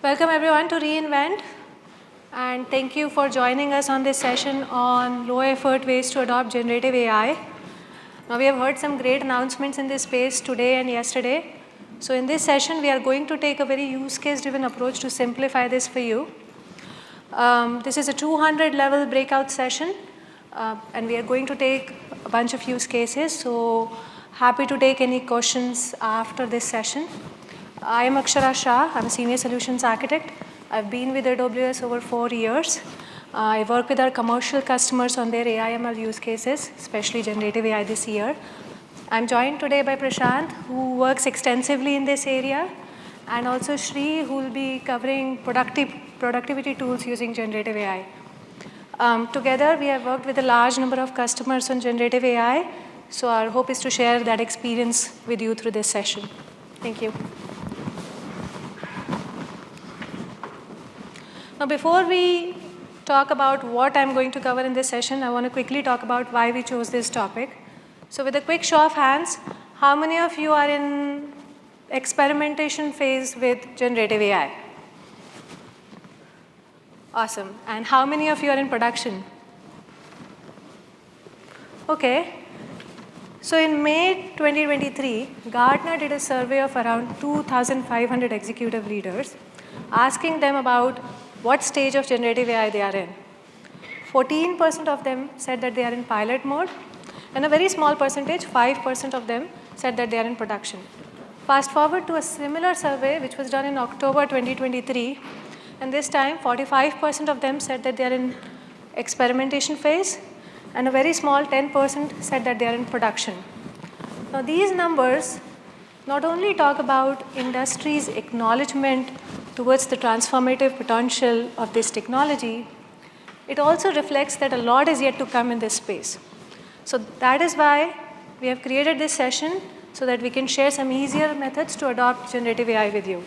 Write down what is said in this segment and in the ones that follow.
Welcome everyone to reInvent, and thank you for joining us on this session on low effort ways to adopt generative AI. Now we have heard some great announcements in this space today and yesterday. So in this session, we are going to take a very use case driven approach to simplify this for you. This is a 200 level breakout session, and we are going to take a bunch of use cases. So happy to take any questions after this session. I am Akshara Shah. I'm a Senior Solutions Architect. I've been with AWS over 4 years. I work with our commercial customers on their AI/ML use cases, especially generative AI this year. I'm joined today by Prashant, who works extensively in this area, and also Shri, who will be covering productivity tools using generative AI. Together, we have worked with a large number of customers on generative AI, so our hope is to share that experience with you through this session. Thank you. Now, before we talk about what I'm going to cover in this session, I want to quickly talk about why we chose this topic. So with a quick show of hands, how many of you are in experimentation phase with generative AI? Awesome. And how many of you are in production? Okay. So in May 2023, Gartner did a survey of around 2,500 executive leaders, asking them about what stage of generative AI they are in. 14% of them said that they are in pilot mode, and a very small percentage, 5% of them, said that they are in production. Fast forward to a similar survey which was done in October 2023, and this time 45% of them said that they are in experimentation phase, and a very small 10% said that they are in production. Now these numbers not only talk about industry's acknowledgement towards the transformative potential of this technology, it also reflects that a lot is yet to come in this space. So that is why we have created this session so that we can share some easier methods to adopt generative AI with you.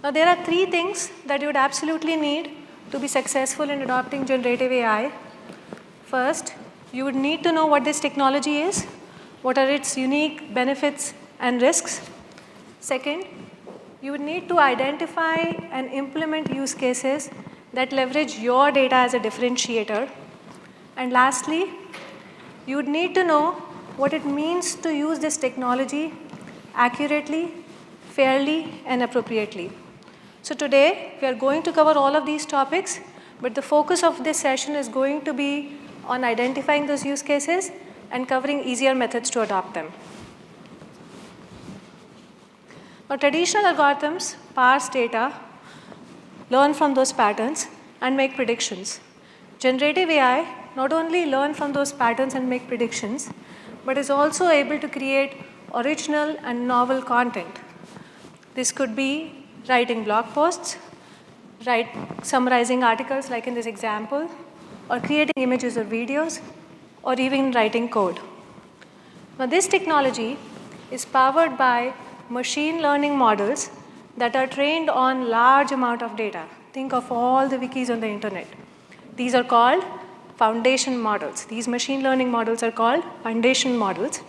Now there are 3 things that you would absolutely need to be successful in adopting generative AI. First, you would need to know what this technology is, what are its unique benefits and risks. Second, you would need to identify and implement use cases that leverage your data as a differentiator. And lastly, you would need to know what it means to use this technology accurately, fairly, and appropriately. So today, we are going to cover all of these topics, but the focus of this session is going to be on identifying those use cases and covering easier methods to adopt them. Now, traditional algorithms parse data, learn from those patterns, and make predictions. Generative AI not only learns from those patterns and make predictions, but is also able to create original and novel content. This could be writing blog posts, summarizing articles like in this example, or creating images or videos, or even writing code. Now, this technology is powered by machine learning models that are trained on large amount of data. Think of all the wikis on the internet. These are called foundation models. These machine learning models are called foundation models.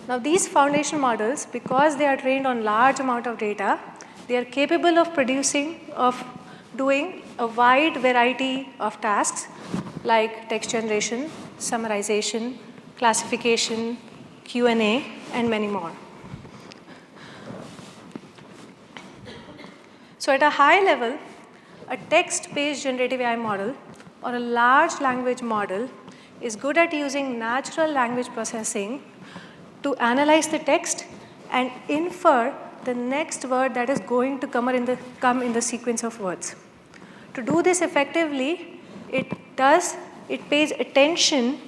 Now these foundation models, because they are trained on large amount of data, they are capable of doing a wide variety of tasks like text generation, summarization, classification, Q&A, and many more. So at a high level, a text-based generative AI model or a large language model is good at using natural language processing to analyze the text and infer the next word that is going to come in the sequence of words. To do this effectively, it pays attention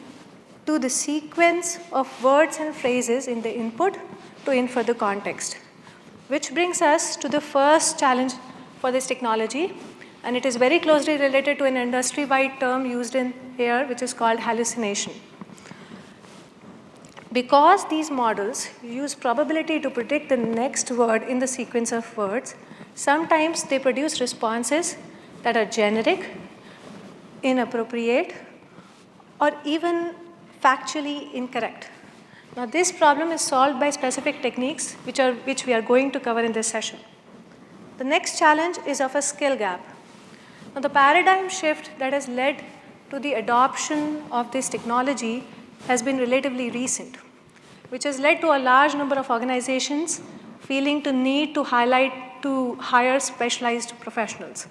to the sequence of words and phrases in the input to infer the context. Which brings us to the first challenge for this technology, and it is very closely related to an industry-wide term used in here, which is called hallucination. Because these models use probability to predict the next word in the sequence of words, sometimes they produce responses that are generic, inappropriate, or even factually incorrect. Now this problem is solved by specific techniques which we are going to cover in this session. The next challenge is of a skill gap. Now the paradigm shift that has led to the adoption of this technology has been relatively recent, which has led to a large number of organizations feeling to need to hire specialized professionals.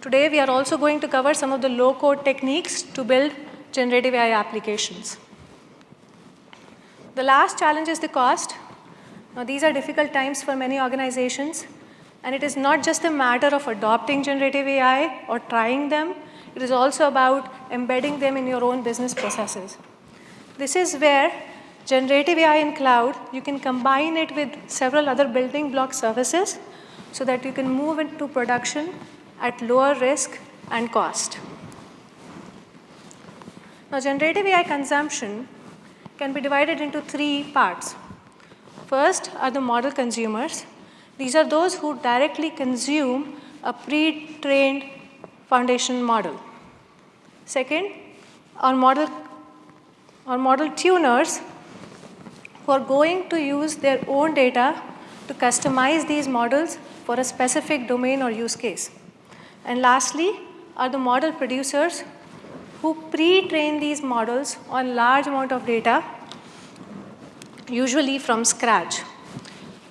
Today, we are also going to cover some of the low-code techniques to build generative AI applications. The last challenge is the cost. Now, these are difficult times for many organizations, and it is not just a matter of adopting generative AI or trying them, it is also about embedding them in your own business processes. This is where generative AI in cloud, you can combine it with several other building block services so that you can move into production at lower risk and cost. Now, generative AI consumption can be divided into 3 parts. First are the model consumers. These are those who directly consume a pre-trained foundation model. Second are model tuners who are going to use their own data to customize these models for a specific domain or use case. And lastly are the model producers who pre-train these models on large amount of data, usually from scratch.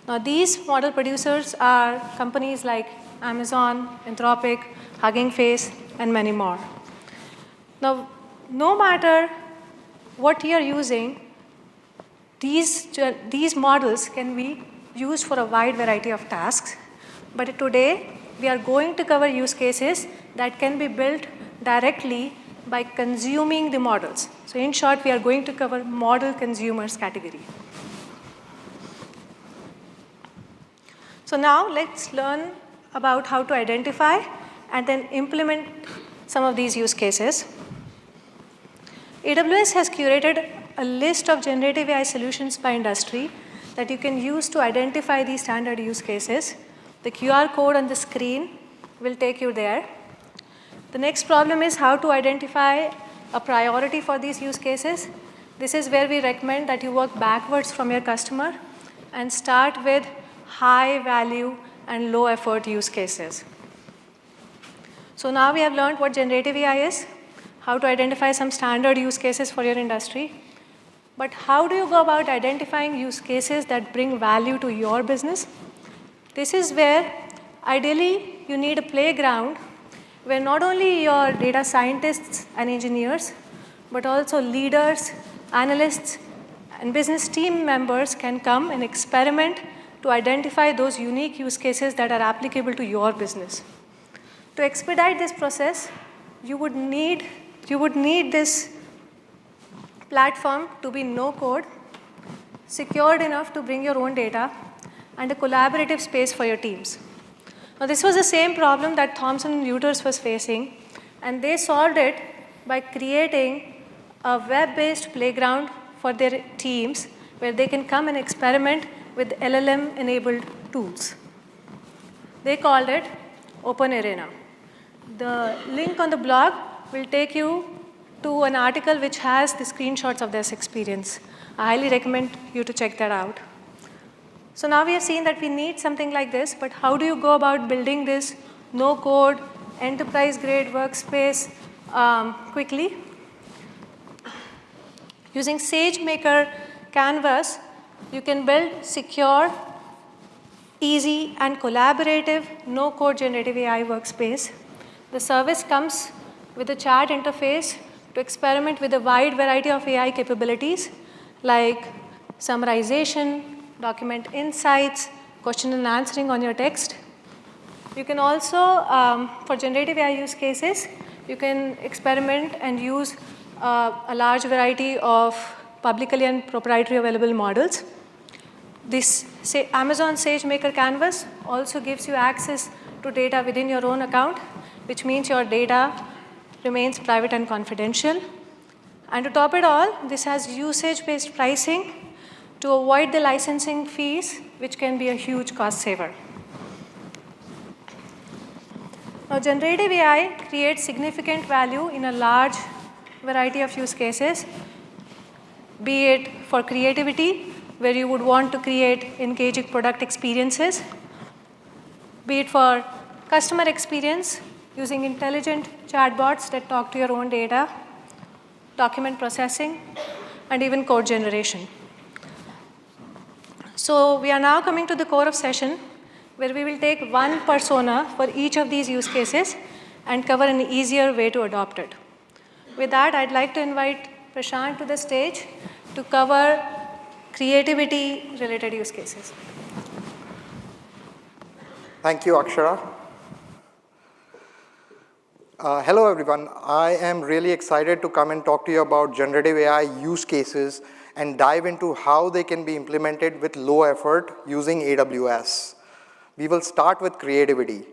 Now these model producers are companies like Amazon, Anthropic, Hugging Face, and many more. Now, no matter what you are using, these models can be used for a wide variety of tasks. But today, we are going to cover use cases that can be built directly by consuming the models. So in short, we are going to cover model consumers category. So now let's learn about how to identify and then implement some of these use cases. AWS has curated a list of generative AI solutions by industry that you can use to identify these standard use cases. The QR code on the screen will take you there. The next problem is how to identify a priority for these use cases. This is where we recommend that you work backwards from your customer and start with high value and low effort use cases. So now we have learned what generative AI is, how to identify some standard use cases for your industry. But how do you go about identifying use cases that bring value to your business? This is where, ideally, you need a playground where not only your data scientists and engineers, but also leaders, analysts, and business team members can come and experiment to identify those unique use cases that are applicable to your business. To expedite this process, you would need this platform to be no-code, secured enough to bring your own data, and a collaborative space for your teams. Now, this was the same problem that Thomson Reuters was facing, and they solved it by creating a web-based playground for their teams where they can come and experiment with LLM-enabled tools. They called it Open Arena. The link on the blog will take you to an article which has the screenshots of this experience. I highly recommend you to check that out. So now we have seen that we need something like this, but how do you go about building this no-code, enterprise-grade workspace quickly? Using SageMaker Canvas, you can build secure, easy, and collaborative no-code generative AI workspace. The service comes with a chat interface to experiment with a wide variety of AI capabilities like summarization, document insights, question and answering on your text. You can also, for generative AI use cases, you can experiment and use a large variety of publicly and proprietary available models. This Amazon SageMaker Canvas also gives you access to data within your own account, which means your data remains private and confidential. And to top it all, this has usage-based pricing to avoid the licensing fees, which can be a huge cost saver. Now, generative AI creates significant value in a large variety of use cases. be it for creativity, where you would want to create engaging product experiences, be it for customer experience, using intelligent chatbots that talk to your own data, document processing, and even code generation. So we are now coming to the core of session, where we will take one persona for each of these use cases and cover an easier way to adopt it. With that, I'd like to invite Prashant to the stage to cover creativity-related use cases. Thank you, Akshara. Hello, everyone. I am really excited to come and talk to you about generative AI use cases and dive into how they can be implemented with low effort using AWS. We will start with creativity.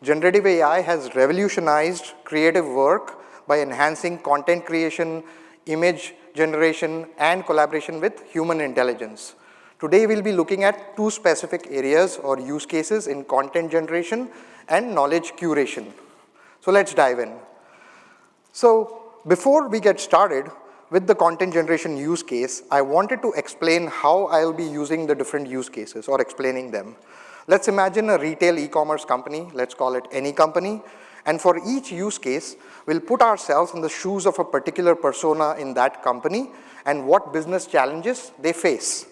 Generative AI has revolutionized creative work by enhancing content creation, image generation, and collaboration with human intelligence. Today, we'll be looking at two specific areas or use cases in content generation and knowledge curation. So let's dive in. So before we get started with the content generation use case, I wanted to explain how I'll be using the different use cases or explaining them. Let's imagine a retail e-commerce company, let's call it any company, and for each use case, we'll put ourselves in the shoes of a particular persona in that company and what business challenges they face.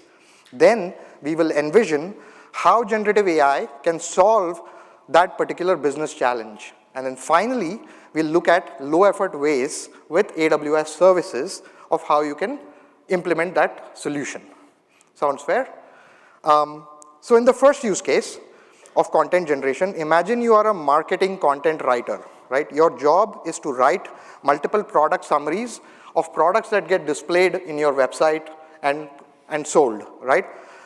Then we will envision how generative AI can solve that particular business challenge. And then finally, we'll look at low-effort ways with AWS services of how you can implement that solution. Sounds fair? So in the first use case of content generation, imagine you are a marketing content writer, right? Your job is to write multiple product summaries of products that get displayed in your website and sold, right?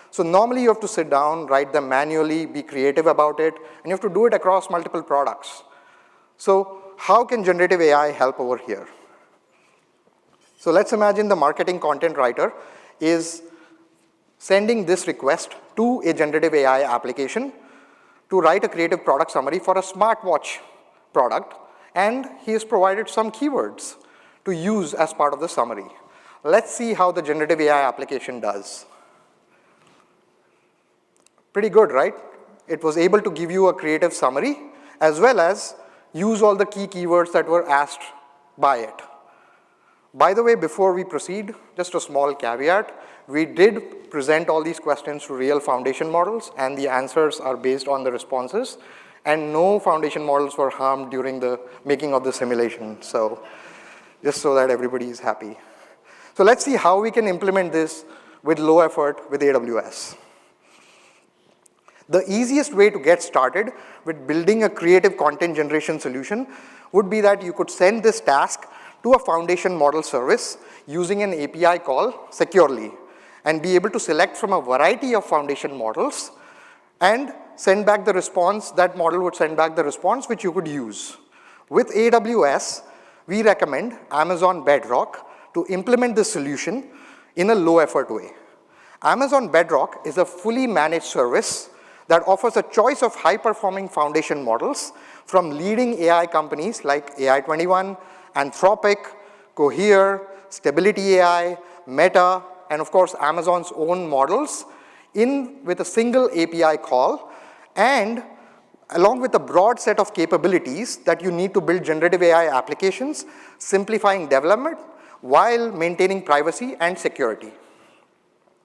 So normally you have to sit down, write them manually, be creative about it, and you have to do it across multiple products. So how can generative AI help over here? So let's imagine the marketing content writer is sending this request to a generative AI application to write a creative product summary for a smartwatch product, and he has provided some keywords to use as part of the summary. Let's see how the generative AI application does. Pretty good, right? It was able to give you a creative summary as well as use all the key keywords that were asked by it. By the way, before we proceed, just a small caveat. We did present all these questions to real foundation models, and the answers are based on the responses, and no foundation models were harmed during the making of the simulation. So just so that everybody is happy. So let's see how we can implement this with low effort with AWS. The easiest way to get started with building a creative content generation solution would be that you could send this task to a foundation model service using an API call securely and be able to select from a variety of foundation models and send back the response. That model would send back the response which you could use. With AWS, we recommend Amazon Bedrock to implement this solution in a low effort way. Amazon Bedrock is a fully managed service that offers a choice of high-performing foundation models from leading AI companies like AI21, Anthropic, Cohere, Stability AI, Meta, and of course Amazon's own models with a single API call, and along with a broad set of capabilities that you need to build generative AI applications, simplifying development while maintaining privacy and security.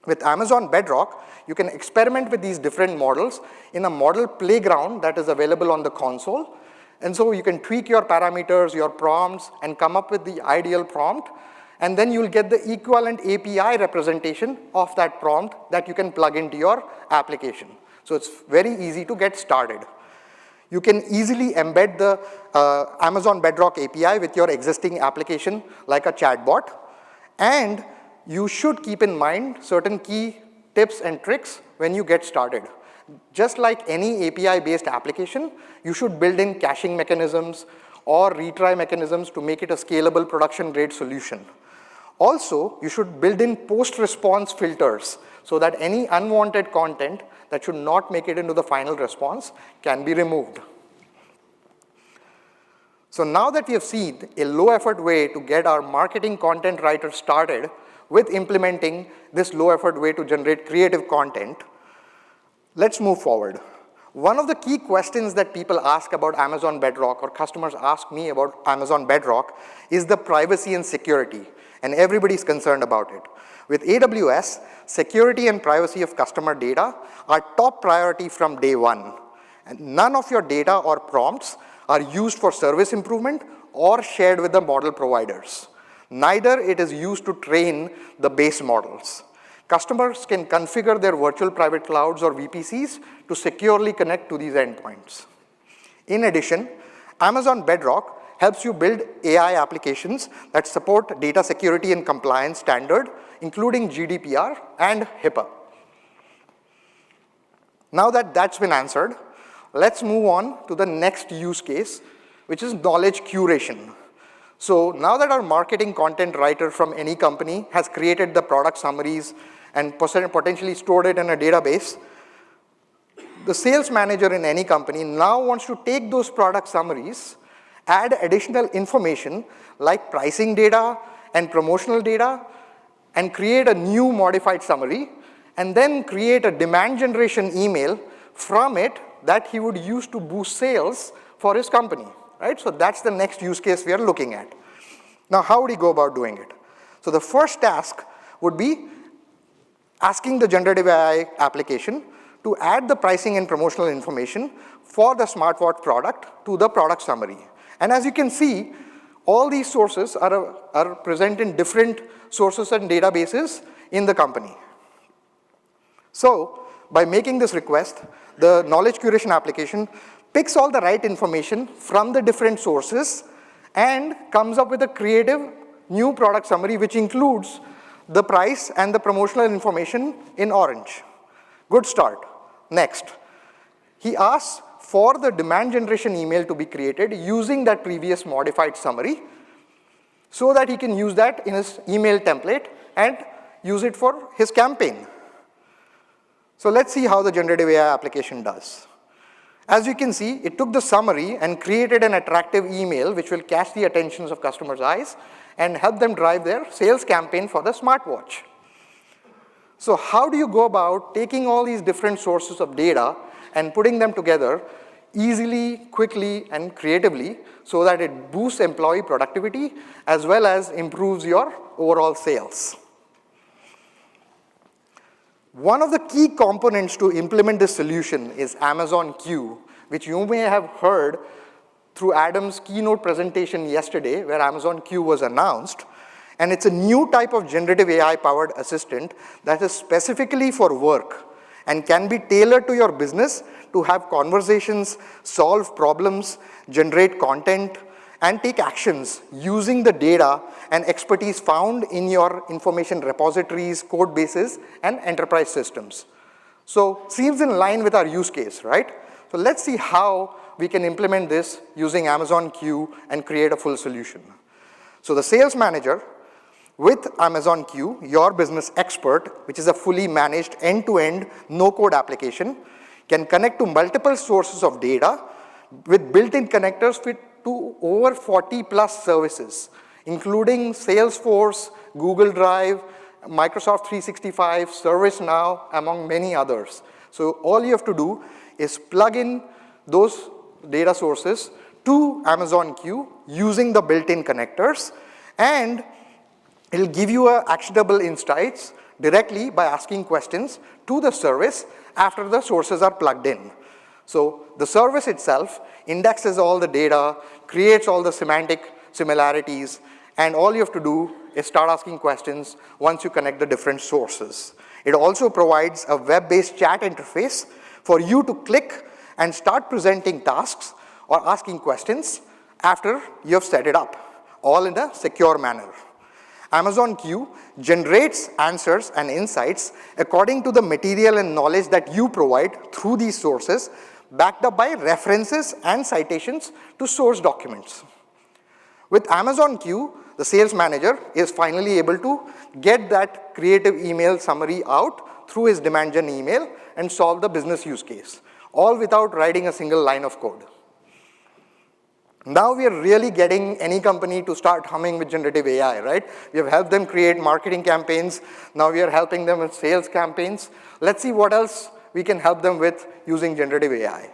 With Amazon Bedrock, you can experiment with these different models in a model playground that is available on the console. And so you can tweak your parameters, your prompts, and come up with the ideal prompt. And then you'll get the equivalent API representation of that prompt that you can plug into your application. So it's very easy to get started. You can easily embed the Amazon Bedrock API with your existing application like a chatbot. And you should keep in mind certain key tips and tricks when you get started. Just like any API-based application, you should build in caching mechanisms or retry mechanisms to make it a scalable production-grade solution. Also, you should build in post-response filters so that any unwanted content that should not make it into the final response can be removed. So now that we have seen a low-effort way to get our marketing content writer started with implementing this low-effort way to generate creative content, let's move forward. One of the key questions that people ask about Amazon Bedrock, or customers ask me about Amazon Bedrock, is the privacy and security, and everybody's concerned about it. With AWS, security and privacy of customer data are top priority from day one, and none of your data or prompts are used for service improvement or shared with the model providers. Neither it is used to train the base models. Customers can configure their virtual private clouds or VPCs to securely connect to these endpoints. In addition, Amazon Bedrock helps you build AI applications that support data security and compliance standard, including GDPR and HIPAA. Now that that's been answered, let's move on to the next use case, which is knowledge curation. So now that our marketing content writer from any company has created the product summaries and potentially stored it in a database, the sales manager in any company now wants to take those product summaries, add additional information like pricing data and promotional data, and create a new modified summary, and then create a demand generation email from it that he would use to boost sales for his company, right? So that's the next use case we are looking at. Now, how would he go about doing it? So the first task would be asking the generative AI application to add the pricing and promotional information for the smartwatch product to the product summary. And as you can see, all these sources are present in different sources and databases in the company. So by making this request, the knowledge curation application picks all the right information from the different sources and comes up with a creative new product summary which includes the price and the promotional information in orange. Good start. Next, he asks for the demand generation email to be created using that previous modified summary so that he can use that in his email template and use it for his campaign. So let's see how the generative AI application does. As you can see, it took the summary and created an attractive email which will catch the attention of customers' eyes and help them drive their sales campaign for the smartwatch. So how do you go about taking all these different sources of data and putting them together easily, quickly, and creatively so that it boosts employee productivity as well as improves your overall sales? One of the key components to implement this solution is Amazon Q, which you may have heard through Adam's keynote presentation yesterday, where Amazon Q was announced. And it's a new type of generative AI-powered assistant that is specifically for work and can be tailored to your business to have conversations, solve problems, generate content, and take actions using the data and expertise found in your information repositories, code bases, and enterprise systems. So seems in line with our use case, right? So let's see how we can implement this using Amazon Q and create a full solution. So the sales manager with Amazon Q, your business expert, which is a fully managed end-to-end no-code application, can connect to multiple sources of data with built-in connectors to over 40 plus services, including Salesforce, Google Drive, Microsoft 365, ServiceNow, among many others. So all you have to do is plug in those data sources to Amazon Q using the built-in connectors, and it'll give you actionable insights directly by asking questions to the service after the sources are plugged in. So the service itself indexes all the data, creates all the semantic similarities, and all you have to do is start asking questions once you connect the different sources. It also provides a web-based chat interface for you to click and start presenting tasks or asking questions after you have set it up, all in a secure manner. Amazon Q generates answers and insights according to the material and knowledge that you provide through these sources, backed up by references and citations to source documents. With Amazon Q, the sales manager is finally able to get that creative email summary out through his demand gen email and solve the business use case, all without writing a single line of code. Now we are really getting any company to start humming with generative AI, right? We have helped them create marketing campaigns. Now we are helping them with sales campaigns. Let's see what else we can help them with using generative AI.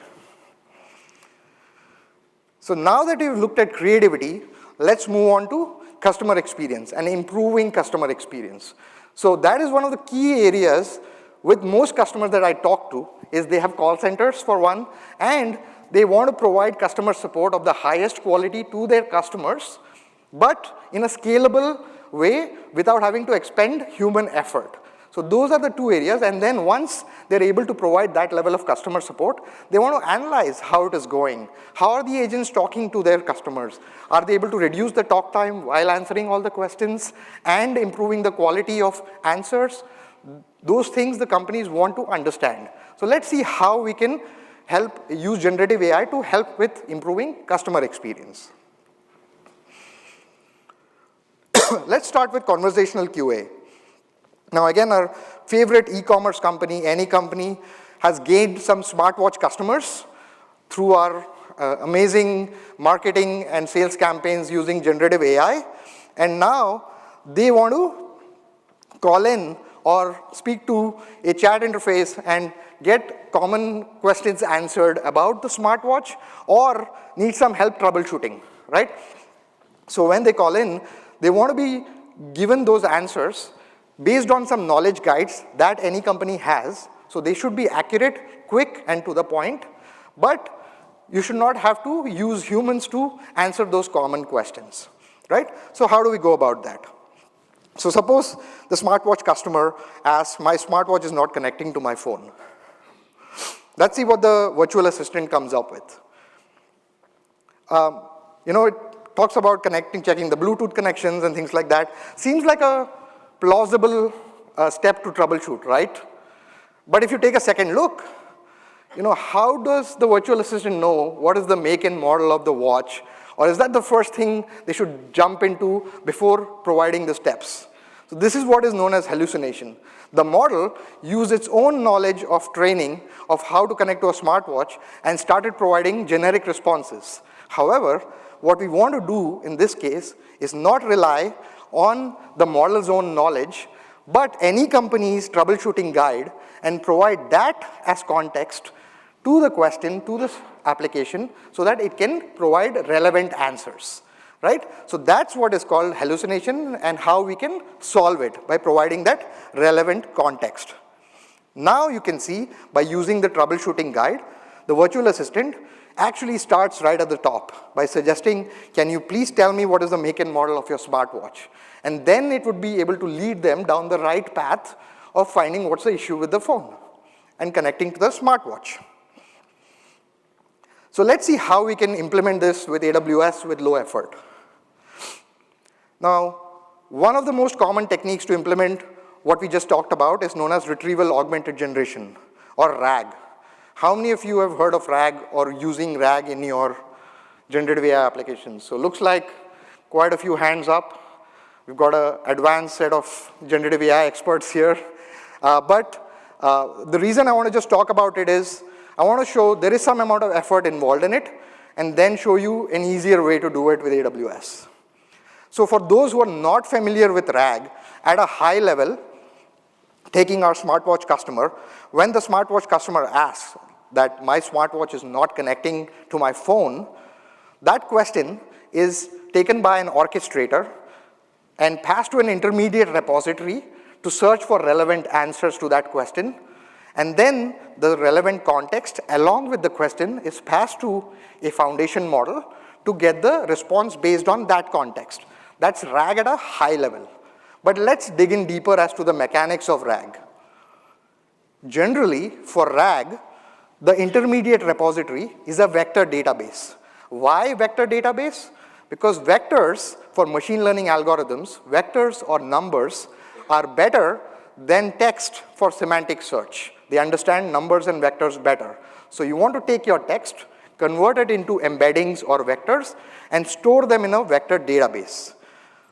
So now that we've looked at creativity, let's move on to customer experience and improving customer experience. So that is one of the key areas with most customers that I talk to is they have call centers for one, and they want to provide customer support of the highest quality to their customers, but in a scalable way without having to expend human effort. So those are the two areas, and then once they're able to provide that level of customer support, they want to analyze how it is going. How are the agents talking to their customers? Are they able to reduce the talk time while answering all the questions and improving the quality of answers? Those things the companies want to understand. So let's see how we can help use generative AI to help with improving customer experience. Let's start with conversational QA. Now again, our favorite e-commerce company, any company, has gained some smartwatch customers through our amazing marketing and sales campaigns using generative AI. And now they want to call in or speak to a chat interface and get common questions answered about the smartwatch or need some help troubleshooting, right? So when they call in, they want to be given those answers based on some knowledge guides that any company has. So they should be accurate, quick, and to the point, but you should not have to use humans to answer those common questions, right? So how do we go about that? So suppose the smartwatch customer asks, my smartwatch is not connecting to my phone. Let's see what the virtual assistant comes up with. It talks about connecting, checking the Bluetooth connections and things like that. Seems like a plausible step to troubleshoot, right? But if you take a second look, how does the virtual assistant know what is the make and model of the watch? Or is that the first thing they should jump into before providing the steps? So this is what is known as hallucination. The model used its own knowledge of training of how to connect to a smartwatch and started providing generic responses. However, what we want to do in this case is not rely on the model's own knowledge, but any company's troubleshooting guide and provide that as context to the question, to this application, so that it can provide relevant answers, right? So that's what is called hallucination and how we can solve it by providing that relevant context. Now you can see by using the troubleshooting guide, the virtual assistant actually starts right at the top by suggesting, can you please tell me what is the make and model of your smartwatch? And then it would be able to lead them down the right path of finding what's the issue with the phone and connecting to the smartwatch. So let's see how we can implement this with AWS with low effort. Now, one of the most common techniques to implement what we just talked about is known as retrieval augmented generation, or RAG. How many of you have heard of RAG or using RAG in your generative AI applications? So looks like quite a few hands up. We've got an advanced set of generative AI experts here. But the reason I want to just talk about it is I want to show there is some amount of effort involved in it and then show you an easier way to do it with AWS. So for those who are not familiar with RAG, at a high level, taking our smartwatch customer, when the smartwatch customer asks that my smartwatch is not connecting to my phone, that question is taken by an orchestrator and passed to an intermediate repository to search for relevant answers to that question. And then the relevant context along with the question is passed to a foundation model to get the response based on that context. That's RAG at a high level. But let's dig in deeper as to the mechanics of RAG. Generally, for RAG, the intermediate repository is a vector database. Why vector database? Because vectors for machine learning algorithms, vectors or numbers, are better than text for semantic search. They understand numbers and vectors better. So you want to take your text, convert it into embeddings or vectors, and store them in a vector database.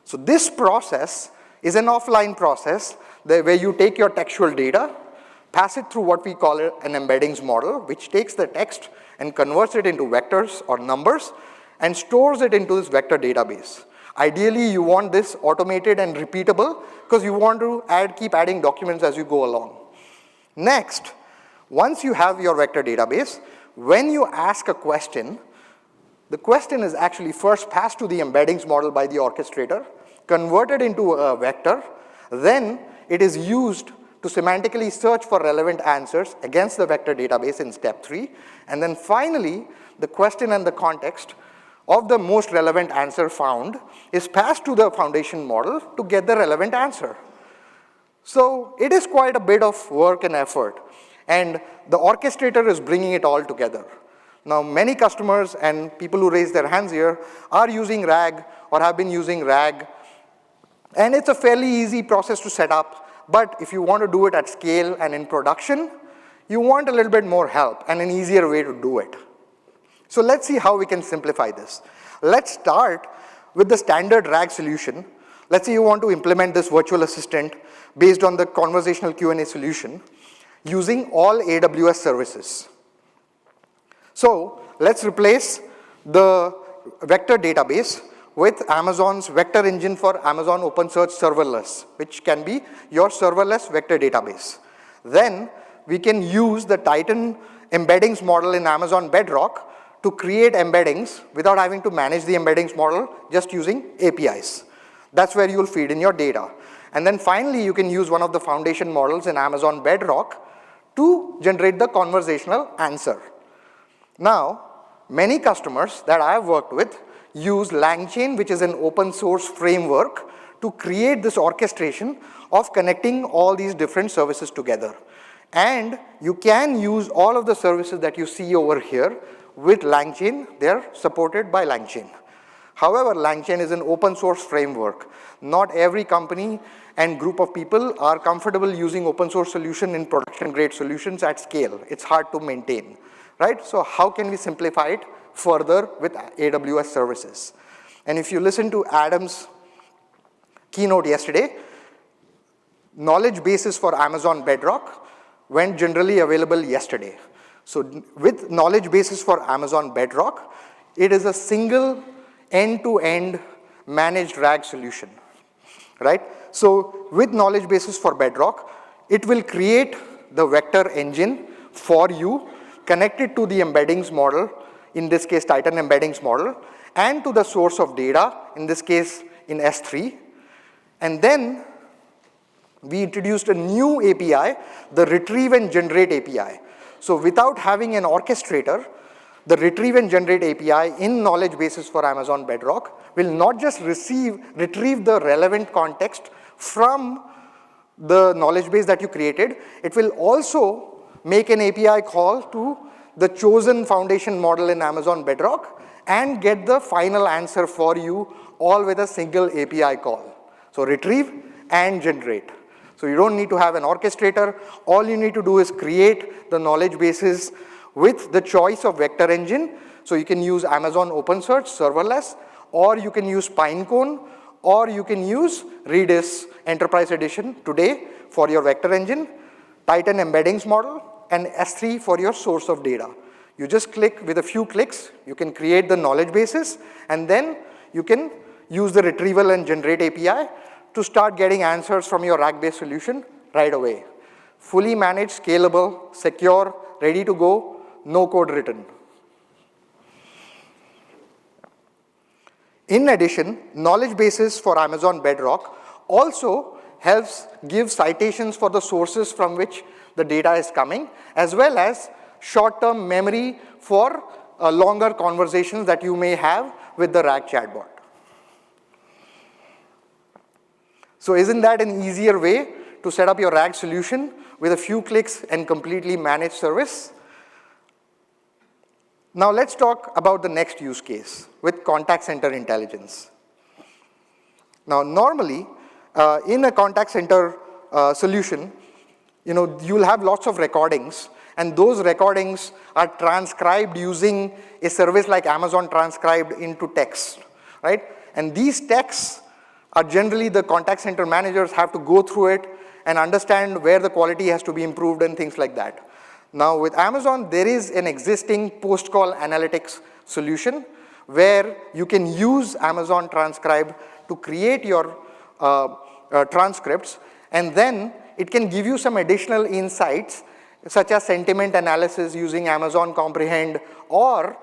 So this process is an offline process where you take your textual data, pass it through what we call an embeddings model, which takes the text and converts it into vectors or numbers, and stores it into this vector database. Ideally, you want this automated and repeatable because you want to keep adding documents as you go along. Next, once you have your vector database, when you ask a question, the question is actually first passed to the embeddings model by the orchestrator, converted into a vector, then it is used to semantically search for relevant answers against the vector database in step 3, and then finally, the question and the context of the most relevant answer found is passed to the foundation model to get the relevant answer. So it is quite a bit of work and effort, and the orchestrator is bringing it all together. Now, many customers and people who raise their hands here are using RAG or have been using RAG, and it's a fairly easy process to set up, but if you want to do it at scale and in production, you want a little bit more help and an easier way to do it. So let's see how we can simplify this. Let's start with the standard RAG solution. Let's say you want to implement this virtual assistant based on the conversational Q&A solution using all AWS services. So let's replace the vector database with Amazon's vector engine for Amazon OpenSearch serverless, which can be your serverless vector database. Then we can use the Titan embeddings model in Amazon Bedrock to create embeddings without having to manage the embeddings model, just using APIs. That's where you'll feed in your data. And then finally, you can use one of the foundation models in Amazon Bedrock to generate the conversational answer. Now, many customers that I've worked with use LangChain, which is an open source framework, to create this orchestration of connecting all these different services together. And you can use all of the services that you see over here with LangChain. They're supported by LangChain. However, LangChain is an open source framework. Not every company and group of people are comfortable using open source solution in production grade solutions at scale. It's hard to maintain, right? So how can we simplify it further with AWS services? And if you listen to Adam's keynote yesterday, knowledge bases for Amazon Bedrock went generally available yesterday. So with knowledge bases for Amazon Bedrock, it is a single end-to-end managed RAG solution, right? So with knowledge bases for Bedrock, it will create the vector engine for you, connected to the embeddings model, in this case Titan embeddings model, and to the source of data, in this case in S3. And then we introduced a new API, the retrieve and generate API. So without having an orchestrator, the retrieve and generate API in knowledge bases for Amazon Bedrock will not just retrieve the relevant context from the knowledge base that you created, it will also make an API call to the chosen foundation model in Amazon Bedrock and get the final answer for you, all with a single API call. So retrieve and generate. So you don't need to have an orchestrator. All you need to do is create the knowledge bases with the choice of vector engine. So you can use Amazon OpenSearch serverless, or you can use Pinecone, or you can use Redis Enterprise Edition today for your vector engine, Titan embeddings model, and S3 for your source of data. You just click, with a few clicks, you can create the knowledge bases, and then you can use the retrieval and generate API to start getting answers from your RAG-based solution right away. Fully managed, scalable, secure, ready to go, no code written. In addition, knowledge bases for Amazon Bedrock also helps give citations for the sources from which the data is coming, as well as short-term memory for longer conversations that you may have with the RAG chatbot. So isn't that an easier way to set up your RAG solution with a few clicks and completely managed service? Now let's talk about the next use case with contact center intelligence. Now normally, in a contact center solution, you'll have lots of recordings, and those recordings are transcribed using a service like Amazon Transcribed into text, right? And these texts are generally the contact center managers have to go through it and understand where the quality has to be improved and things like that. Now with Amazon, there is an existing post-call analytics solution where you can use Amazon Transcribe to create your transcripts, and then it can give you some additional insights such as sentiment analysis using Amazon Comprehend, or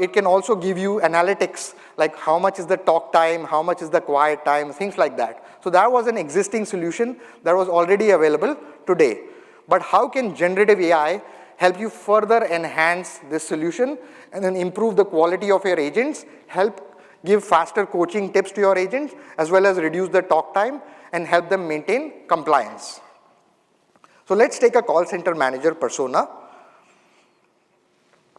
it can also give you analytics like how much is the talk time, how much is the quiet time, things like that. So that was an existing solution that was already available today. But how can generative AI help you further enhance this solution and then improve the quality of your agents, help give faster coaching tips to your agents, as well as reduce the talk time and help them maintain compliance? So let's take a call center manager persona.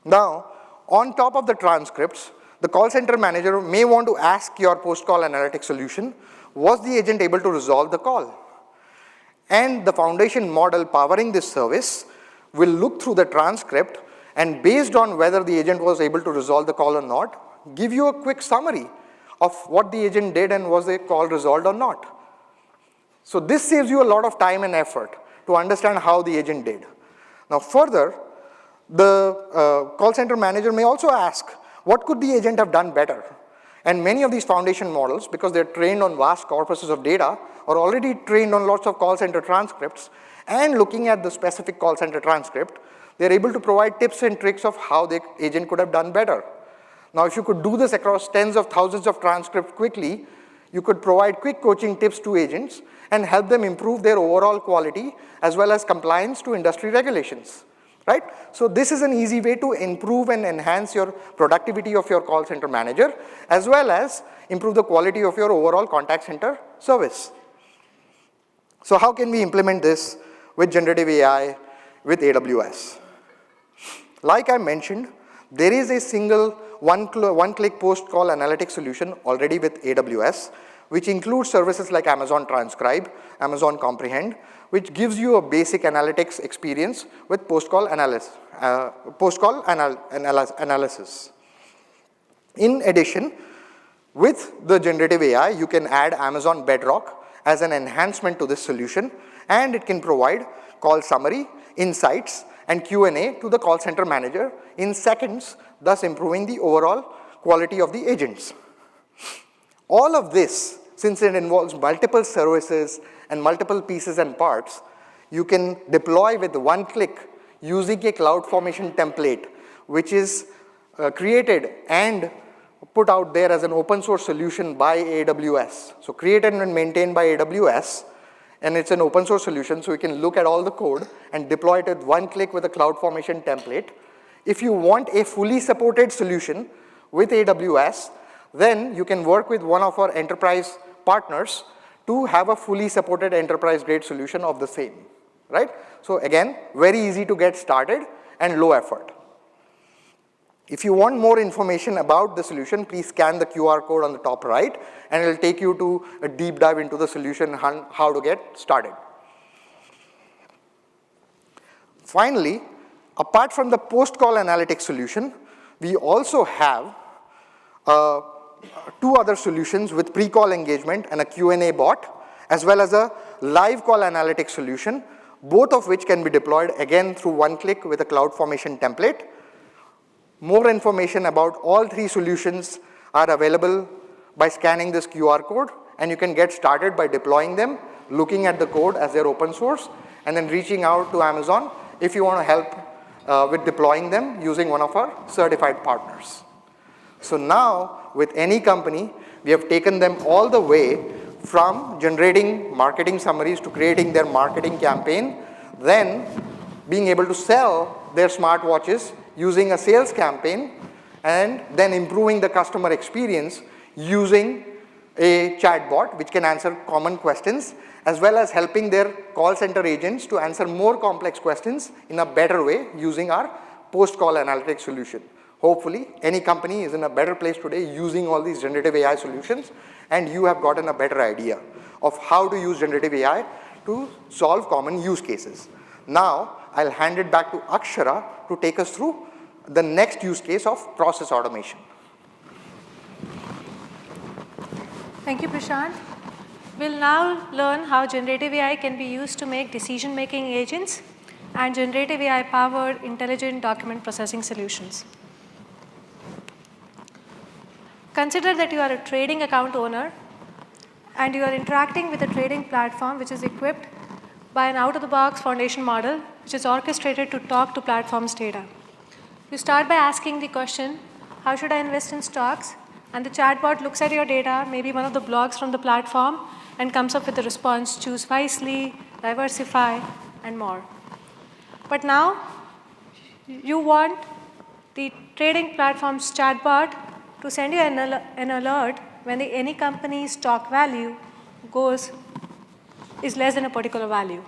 Now, on top of the transcripts, the call center manager may want to ask your post-call analytics solution, was the agent able to resolve the call? And the foundation model powering this service will look through the transcript and based on whether the agent was able to resolve the call or not, give you a quick summary of what the agent did and was the call resolved or not. So this saves you a lot of time and effort to understand how the agent did. Now further, the call center manager may also ask, what could the agent have done better? And many of these foundation models, because they're trained on vast corpuses of data, are already trained on lots of call center transcripts, and looking at the specific call center transcript, they're able to provide tips and tricks of how the agent could have done better. Now, if you could do this across tens of thousands of transcripts quickly, you could provide quick coaching tips to agents and help them improve their overall quality as well as compliance to industry regulations, right? So this is an easy way to improve and enhance your productivity of your call center manager as well as improve the quality of your overall contact center service. So how can we implement this with generative AI with AWS? Like I mentioned, there is a single one-click post-call analytics solution already with AWS, which includes services like Amazon Transcribe, Amazon Comprehend, which gives you a basic analytics experience with post-call analysis. In addition, with the generative AI, you can add Amazon Bedrock as an enhancement to this solution, and it can provide call summary, insights, and Q&A to the call center manager in seconds, thus improving the overall quality of the agents. All of this, since it involves multiple services and multiple pieces and parts, you can deploy with one click using a CloudFormation template, which is created and put out there as an open source solution by AWS. So created and maintained by AWS, and it's an open source solution, so you can look at all the code and deploy it with one click with a CloudFormation template. If you want a fully supported solution with AWS, then you can work with one of our enterprise partners to have a fully supported enterprise-grade solution of the same, right? So again, very easy to get started and low effort. If you want more information about the solution, please scan the QR code on the top right, and it will take you to a deep dive into the solution and how to get started. Finally, apart from the post-call analytics solution, we also have two other solutions with pre-call engagement and a Q&A bot, as well as a live call analytics solution, both of which can be deployed again through one click with a CloudFormation template. More information about all three solutions are available by scanning this QR code, and you can get started by deploying them, looking at the code as they're open source, and then reaching out to Amazon if you want to help with deploying them using one of our certified partners. So now, with any company, we have taken them all the way from generating marketing summaries to creating their marketing campaign, then being able to sell their smartwatches using a sales campaign, and then improving the customer experience using a chatbot which can answer common questions, as well as helping their call center agents to answer more complex questions in a better way using our post-call analytics solution. Hopefully, any company is in a better place today using all these generative AI solutions, and you have gotten a better idea of how to use generative AI to solve common use cases. Now, I'll hand it back to Akshara to take us through the next use case of process automation. Thank you, Prashant. We'll now learn how generative AI can be used to make decision-making agents and generative AI-powered intelligent document processing solutions. Consider that you are a trading account owner and you are interacting with a trading platform which is equipped by an out-of-the-box foundation model which is orchestrated to talk to platform's data. You start by asking the question, how should I invest in stocks? And the chatbot looks at your data, maybe one of the blogs from the platform, and comes up with a response, choose wisely, diversify, and more. But now, you want the trading platform's chatbot to send you an alert when any company's stock value is less than a particular value.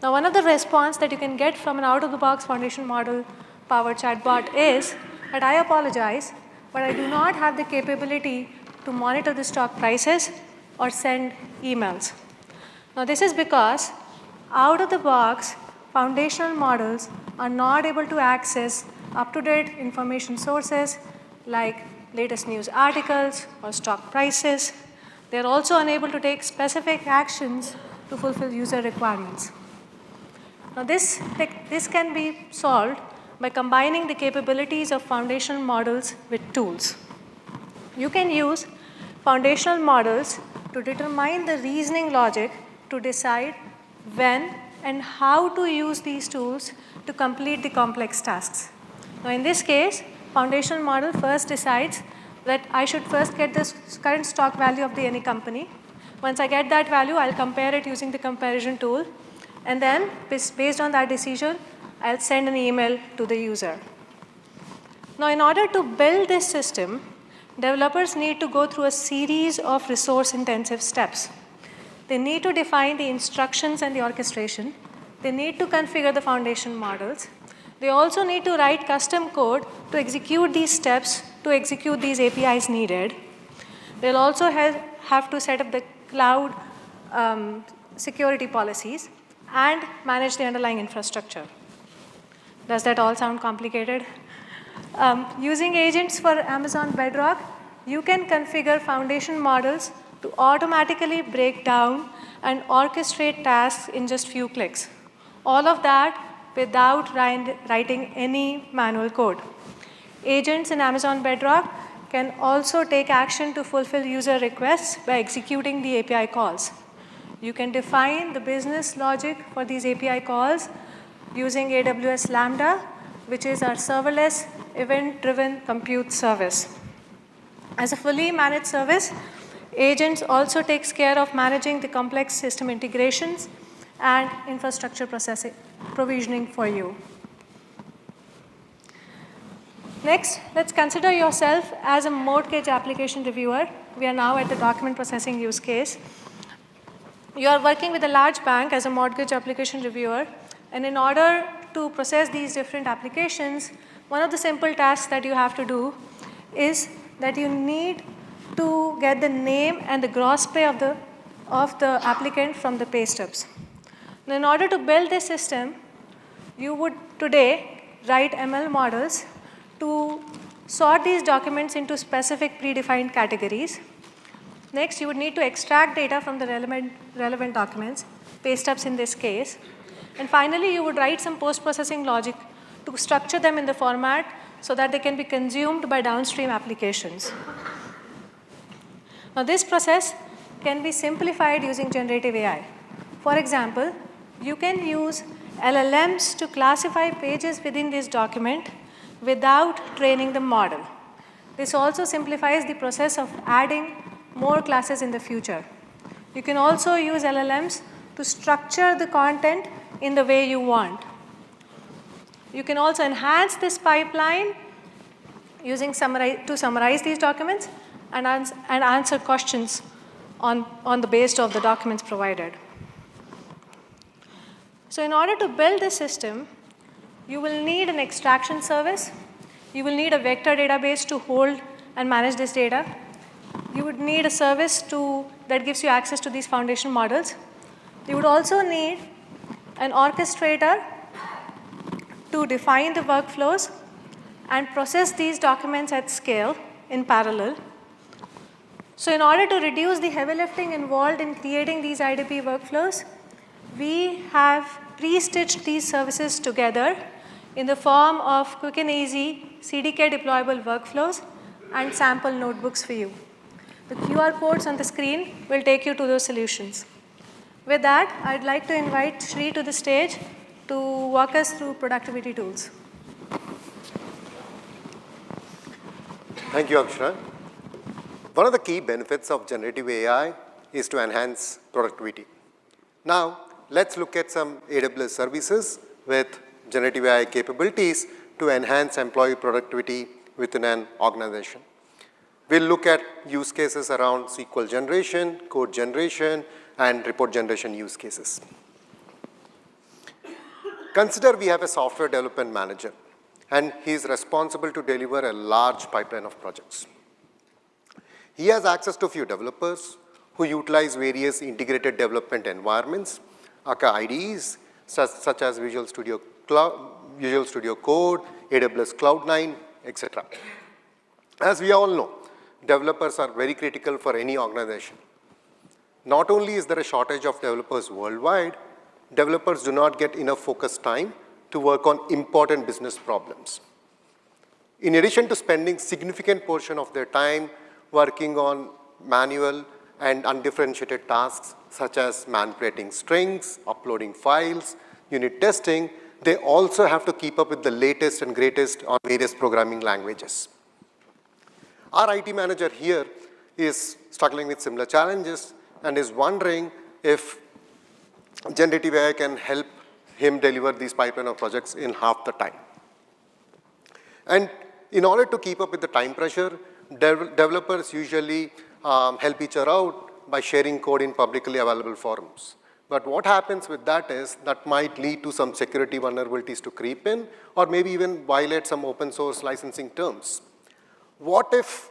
Now, one of the response that you can get from an out-of-the-box foundation model powered chatbot is that I apologize, but I do not have the capability to monitor the stock prices or send emails. Now, this is because out-of-the-box foundational models are not able to access up-to-date information sources like latest news articles or stock prices. They are also unable to take specific actions to fulfill user requirements. Now, this can be solved by combining the capabilities of foundational models with tools. You can use foundational models to determine the reasoning logic to decide when and how to use these tools to complete the complex tasks. Now, in this case, foundational model first decides that I should first get the current stock value of any company. Once I get that value, I'll compare it using the comparison tool. And then, based on that decision, I'll send an email to the user. Now, in order to build this system, developers need to go through a series of resource-intensive steps. They need to define the instructions and the orchestration. They need to configure the foundation models. They also need to write custom code to execute these steps, to execute these APIs needed. They'll also have to set up the cloud security policies and manage the underlying infrastructure. Does that all sound complicated? Using agents for Amazon Bedrock, you can configure foundation models to automatically break down and orchestrate tasks in just few clicks. All of that without writing any manual code. Agents in Amazon Bedrock can also take action to fulfill user requests by executing the API calls. You can define the business logic for these API calls using AWS Lambda, which is our serverless event-driven compute service. As a fully managed service, agents also takes care of managing the complex system integrations and infrastructure processing provisioning for you. Next, let's consider yourself as a mortgage application reviewer. We are now at the document processing use case. You are working with a large bank as a mortgage application reviewer, and in order to process these different applications, one of the simple tasks that you have to do is that you need to get the name and the gross pay of the applicant from the pay stubs. Now, in order to build this system, you would today write ML models to sort these documents into specific predefined categories. Next, you would need to extract data from the relevant documents, pay stubs in this case. And finally, you would write some post-processing logic to structure them in the format so that they can be consumed by downstream applications. Now, this process can be simplified using generative AI. For example, you can use LLMs to classify pages within this document without training the model. This also simplifies the process of adding more classes in the future. You can also use LLMs to structure the content in the way you want. You can also enhance this pipeline using to summarize these documents and answer questions on the basis of the documents provided. So in order to build this system, you will need an extraction service. You will need a vector database to hold and manage this data. You would need a service that gives you access to these foundation models. You would also need an orchestrator to define the workflows and process these documents at scale in parallel. So in order to reduce the heavy lifting involved in creating these IDP workflows, we have pre-stitched these services together in the form of quick and easy CDK deployable workflows and sample notebooks for you. The QR codes on the screen will take you to those solutions. With that, I'd like to invite Shri to the stage to walk us through productivity tools. Thank you, Akshara. One of the key benefits of generative AI is to enhance productivity. Now, let's look at some AWS services with generative AI capabilities to enhance employee productivity within an organization. We'll look at use cases around SQL generation, code generation, and report generation use cases. Consider we have a software development manager, and he is responsible to deliver a large pipeline of projects. He has access to a few developers who utilize various integrated development environments, aka IDEs, such as Visual Studio Code, AWS Cloud9, etc. As we all know, developers are very critical for any organization. Not only is there a shortage of developers worldwide, developers do not get enough focused time to work on important business problems. In addition to spending significant portion of their time working on manual and undifferentiated tasks such as manipulating strings, uploading files, unit testing, they also have to keep up with the latest and greatest on various programming languages. Our IT manager here is struggling with similar challenges and is wondering if generative AI can help him deliver these pipeline of projects in half the time. And in order to keep up with the time pressure, developers usually help each other out by sharing code in publicly available forums. But what happens with that is that might lead to some security vulnerabilities to creep in, or maybe even violate some open source licensing terms. What if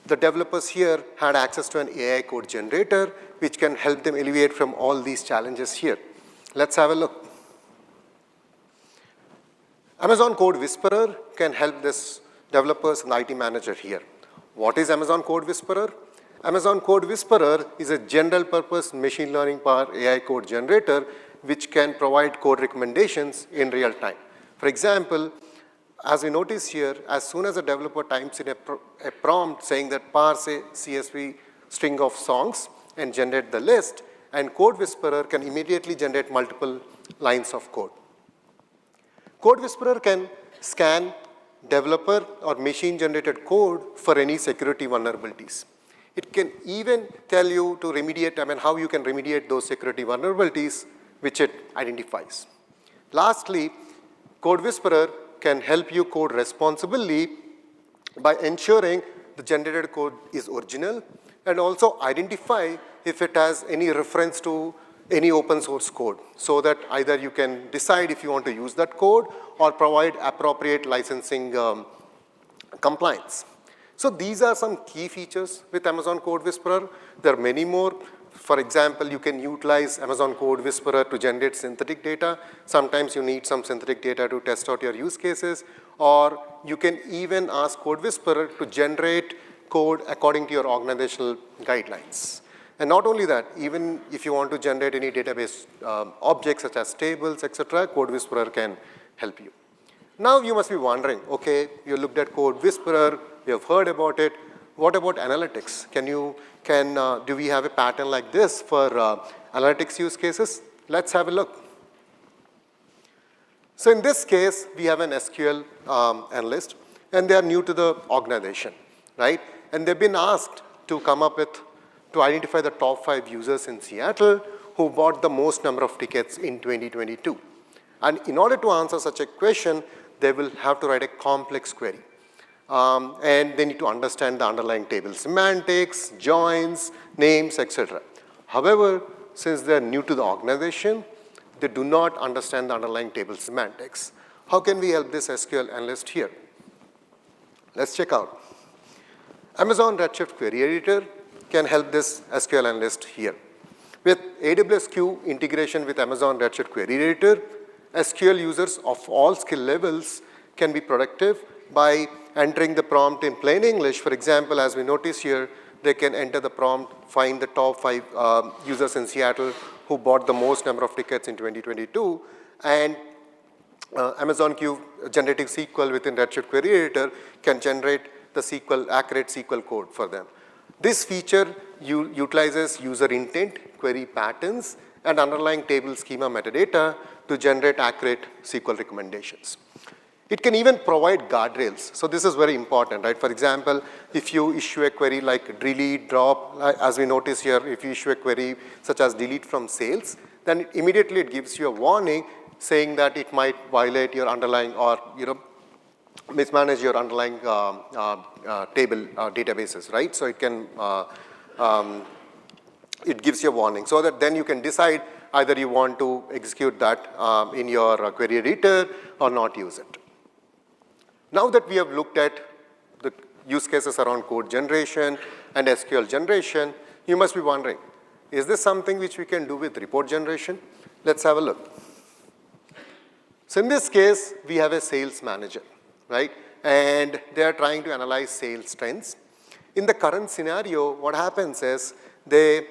the developers here had access to an AI code generator, which can help them alleviate from all these challenges here? Let's have a look. Amazon Code Whisperer can help this developers and IT manager here. What is Amazon Code Whisperer? Amazon Code Whisperer is a general purpose machine learning powered AI code generator which can provide code recommendations in real time. For example, as we notice here, as soon as a developer types in a prompt saying that parse a CSV string of songs and generate the list, and Code Whisperer can immediately generate multiple lines of code. Code Whisperer can scan developer or machine-generated code for any security vulnerabilities. It can even tell you to remediate, how you can remediate those security vulnerabilities which it identifies. Lastly, Code Whisperer can help you code responsibly by ensuring the generated code is original and also identify if it has any reference to any open source code, so that either you can decide if you want to use that code or provide appropriate licensing compliance. So these are some key features with Amazon Code Whisperer. There are many more. For example, you can utilize Amazon Code Whisperer to generate synthetic data. Sometimes you need some synthetic data to test out your use cases, or you can even ask Code Whisperer to generate code according to your organizational guidelines. And not only that, even if you want to generate any database objects such as tables, etc., Code Whisperer can help you. Now you must be wondering, okay, you looked at Code Whisperer, you have heard about it. What about analytics? Do we have a pattern like this for analytics use cases? Let's have a look. So in this case, we have an SQL analyst, and they are new to the organization, right? And they've been asked to to identify the top 5 users in Seattle who bought the most number of tickets in 2022. And in order to answer such a question, they will have to write a complex query. And they need to understand the underlying table semantics, joins, names, etc. However, since they're new to the organization, they do not understand the underlying table semantics. How can we help this SQL analyst here? Let's check out. Amazon Redshift Query Editor can help this SQL analyst here. With AWS Q integration with Amazon Redshift Query Editor, SQL users of all skill levels can be productive by entering the prompt in plain English. For example, as we notice here, they can enter the prompt, find the top 5 users in Seattle who bought the most number of tickets in 2022, and Amazon Q generative SQL within Redshift Query Editor can generate the accurate SQL code for them. This feature utilizes user intent, query patterns, and underlying table schema metadata to generate accurate SQL recommendations. It can even provide guardrails. So this is very important, right? For example, if you issue a query like delete, drop, as we notice here, if you issue a query such as delete from sales, then immediately it gives you a warning saying that it might violate your underlying or, mismanage your underlying table databases, right? So it can, it gives you a warning so that then you can decide either you want to execute that in your query editor or not use it. Now that we have looked at the use cases around code generation and SQL generation, you must be wondering, is this something which we can do with report generation? Let's have a look. So in this case, we have a sales manager, right? And they are trying to analyze sales trends. In the current scenario, what happens is they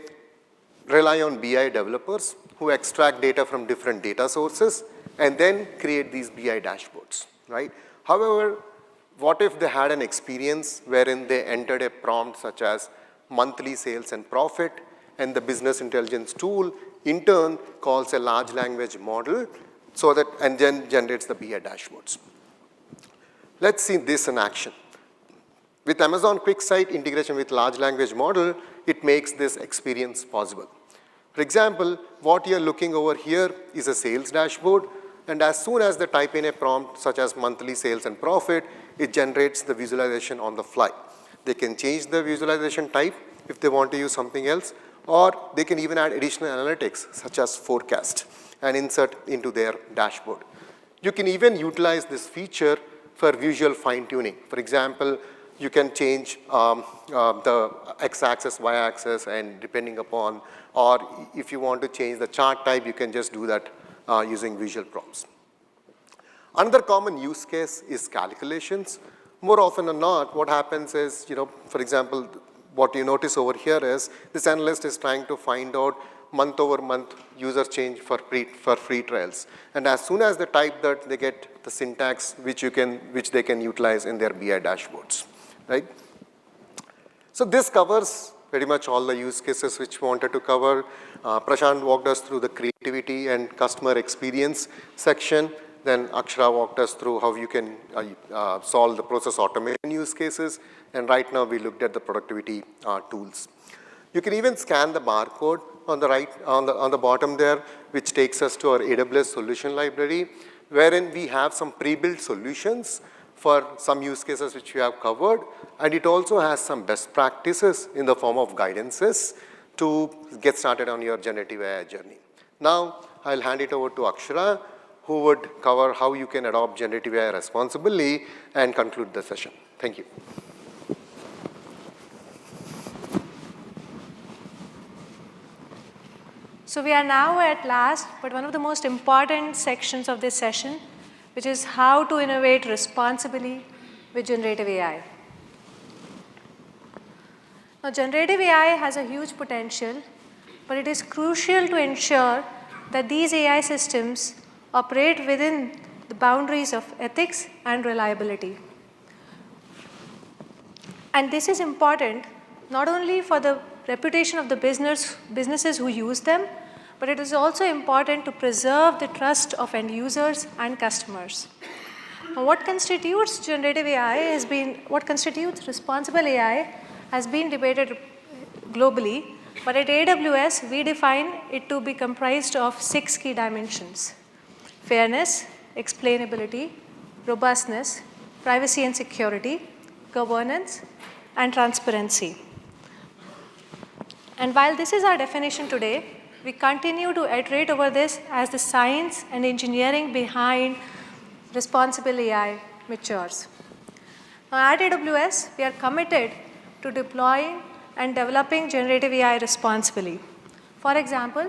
rely on BI developers who extract data from different data sources and then create these BI dashboards, right? However, what if they had an experience wherein they entered a prompt such as monthly sales and profit, and the business intelligence tool in turn calls a large language model so that and then generates the BI dashboards. Let's see this in action. With Amazon QuickSight integration with large language model, it makes this experience possible. For example, what you're looking over here is a sales dashboard, and as soon as they type in a prompt such as monthly sales and profit, it generates the visualization on the fly. They can change the visualization type if they want to use something else, or they can even add additional analytics such as forecast and insert into their dashboard. You can even utilize this feature for visual fine-tuning. For example, you can change the x-axis, y-axis, and depending upon, or if you want to change the chart type, you can just do that using visual prompts. Another common use case is calculations. More often than not, what happens is, for example, what you notice over here is this analyst is trying to find out month-over-month user change for free trials. And as soon as they type that, they get the syntax which they can utilize in their BI dashboards, right? So this covers pretty much all the use cases which we wanted to cover. Prashant walked us through the creativity and customer experience section. Then Akshara walked us through how you can solve the process automation use cases. And right now we looked at the productivity tools. You can even scan the barcode on the right, on the bottom there, which takes us to our AWS solution library, wherein we have some pre-built solutions for some use cases which we have covered. And it also has some best practices in the form of guidances to get started on your generative AI journey. Now, I'll hand it over to Akshara, who would cover how you can adopt generative AI responsibly and conclude the session. Thank you. So we are now at last, but one of the most important sections of this session, which is how to innovate responsibly with generative AI. Now, generative AI has a huge potential, but it is crucial to ensure that these AI systems operate within the boundaries of ethics and reliability. And this is important not only for the reputation of the businesses who use them, but it is also important to preserve the trust of end users and customers. Now, what constitutes generative AI what constitutes responsible AI has been debated globally, but at AWS, we define it to be comprised of 6 key dimensions: fairness, explainability, robustness, privacy and security, governance, and transparency. And while this is our definition today, we continue to iterate over this as the science and engineering behind responsible AI matures. Now, at AWS, we are committed to deploying and developing generative AI responsibly. For example,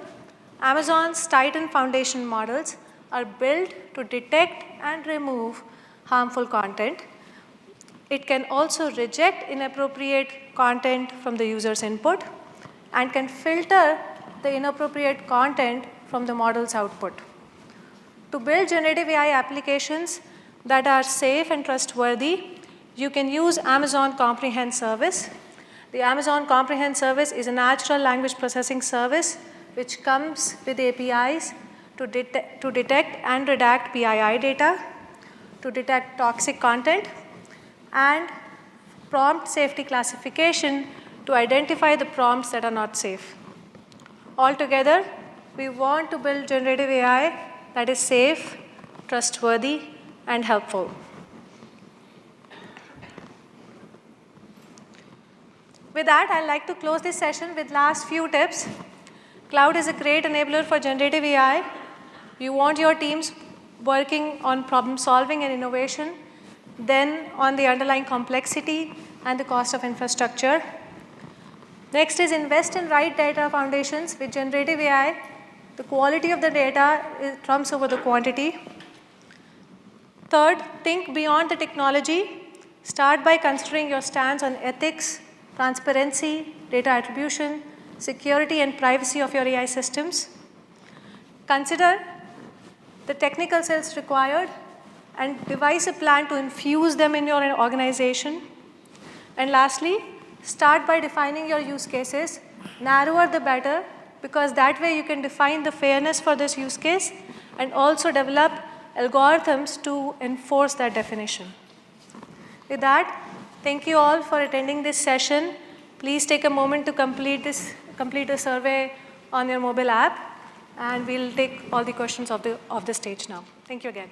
Amazon's Titan Foundation models are built to detect and remove harmful content. It can also reject inappropriate content from the user's input and can filter the inappropriate content from the model's output. To build generative AI applications that are safe and trustworthy, you can use Amazon Comprehend Service. The Amazon Comprehend Service is a natural language processing service which comes with APIs to detect and redact PII data, to detect toxic content, and prompt safety classification to identify the prompts that are not safe. Altogether, we want to build generative AI that is safe, trustworthy, and helpful. With that, I'd like to close this session with last few tips. Cloud is a great enabler for generative AI. You want your teams working on problem solving and innovation, then on the underlying complexity and the cost of infrastructure. Next is invest in right data foundations. With generative AI, the quality of the data trumps over the quantity. Third, think beyond the technology. Start by considering your stance on ethics, transparency, data attribution, security and privacy of your AI systems. Consider the technical skills required and devise a plan to infuse them in your organization. And lastly, start by defining your use cases. Narrower the better, because that way you can define the fairness for this use case and also develop algorithms to enforce that definition. With that, thank you all for attending this session. Please take a moment to complete the survey on your mobile app, and we'll take all the questions of the stage now. Thank you again.